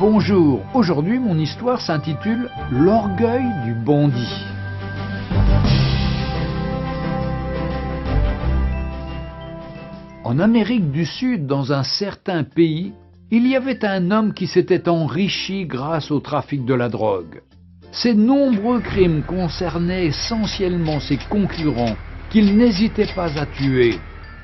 Bonjour, aujourd'hui mon histoire s'intitule « L'orgueil du bandit ». En Amérique du Sud, dans un certain pays, il y avait un homme qui s'était enrichi grâce au trafic de la drogue. Ses nombreux crimes concernaient essentiellement ses concurrents qu'il n'hésitait pas à tuer.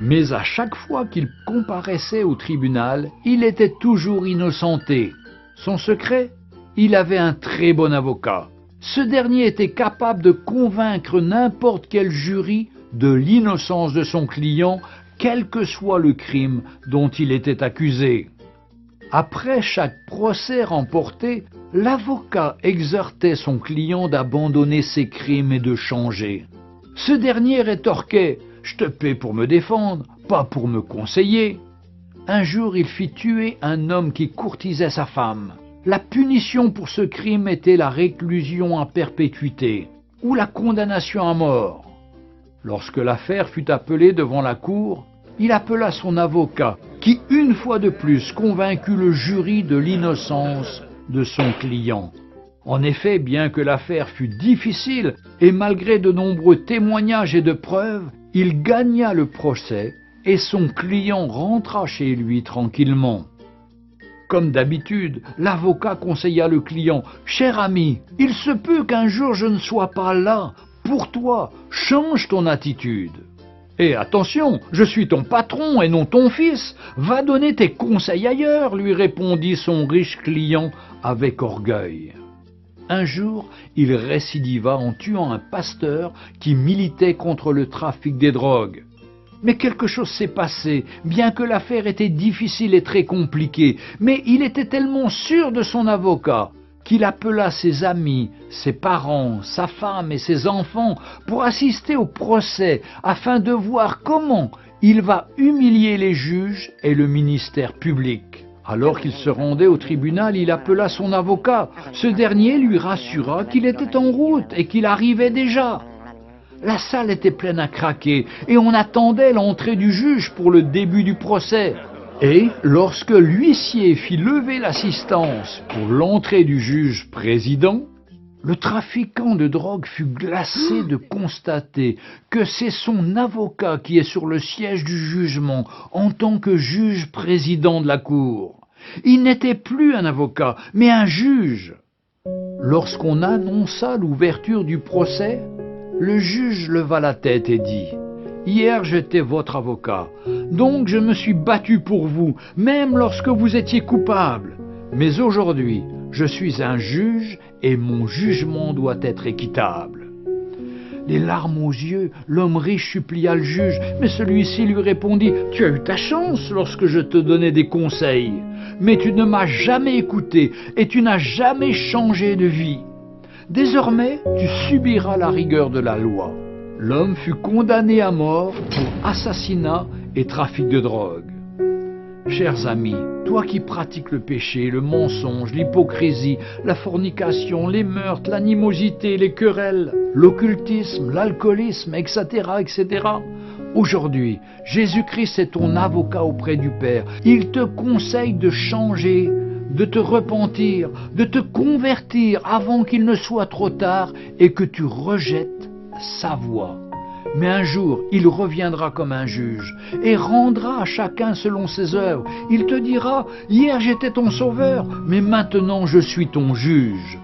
Mais à chaque fois qu'il comparaissait au tribunal, il était toujours innocenté. Son secret? Il avait un très bon avocat. Ce dernier était capable de convaincre n'importe quel jury de l'innocence de son client, quel que soit le crime dont il était accusé. Après chaque procès remporté, l'avocat exhortait son client d'abandonner ses crimes et de changer. Ce dernier rétorquait « Je te paie pour me défendre, pas pour me conseiller ». Un jour, il fit tuer un homme qui courtisait sa femme. La punition pour ce crime était la réclusion à perpétuité ou la condamnation à mort. Lorsque l'affaire fut appelée devant la cour, il appela son avocat qui, une fois de plus, convaincut le jury de l'innocence de son client. En effet, bien que l'affaire fût difficile et malgré de nombreux témoignages et de preuves, il gagna le procès et son client rentra chez lui tranquillement. Comme d'habitude, l'avocat conseilla le client « Cher ami, il se peut qu'un jour je ne sois pas là. Pour toi, change ton attitude. Et attention, je suis ton patron et non ton fils. Va donner tes conseils ailleurs, lui répondit son riche client avec orgueil. Un jour, il récidiva en tuant un pasteur qui militait contre le trafic des drogues. Mais quelque chose s'est passé, bien que l'affaire était difficile et très compliquée, mais il était tellement sûr de son avocat qu'il appela ses amis, ses parents, sa femme et ses enfants pour assister au procès afin de voir comment il va humilier les juges et le ministère public. Alors qu'il se rendait au tribunal, il appela son avocat. Ce dernier lui rassura qu'il était en route et qu'il arrivait déjà. La salle était pleine à craquer et on attendait l'entrée du juge pour le début du procès. Et lorsque l'huissier fit lever l'assistance pour l'entrée du juge président, le trafiquant de drogue fut glacé de constater que c'est son avocat qui est sur le siège du jugement en tant que juge président de la cour. Il n'était plus un avocat, mais un juge. Lorsqu'on annonça l'ouverture du procès, le juge leva la tête et dit « Hier j'étais votre avocat, donc je me suis battu pour vous, même lorsque vous étiez coupable. Mais aujourd'hui, je suis un juge et mon jugement doit être équitable. » Les larmes aux yeux, l'homme riche supplia le juge, mais celui-ci lui répondit « Tu as eu ta chance lorsque je te donnais des conseils, mais tu ne m'as jamais écouté et tu n'as jamais changé de vie. Désormais, tu subiras la rigueur de la loi. » L'homme fut condamné à mort pour assassinat et trafic de drogue. Chers amis, toi qui pratiques le péché, le mensonge, l'hypocrisie, la fornication, les meurtres, l'animosité, les querelles, l'occultisme, l'alcoolisme, etc., etc., aujourd'hui, Jésus-Christ est ton avocat auprès du Père. Il te conseille de changer, de te repentir, de te convertir avant qu'il ne soit trop tard et que tu rejettes sa voix. Mais un jour, il reviendra comme un juge et rendra à chacun selon ses œuvres. Il te dira « Hier j'étais ton sauveur, mais maintenant je suis ton juge. »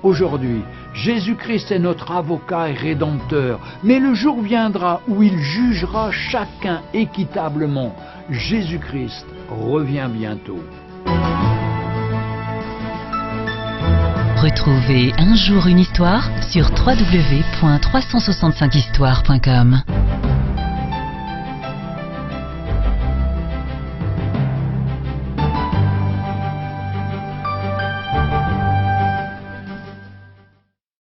Aujourd'hui, Jésus-Christ est notre avocat et rédempteur, mais le jour viendra où il jugera chacun équitablement. Jésus-Christ revient bientôt. Retrouvez Un jour une histoire sur www.365histoire.com.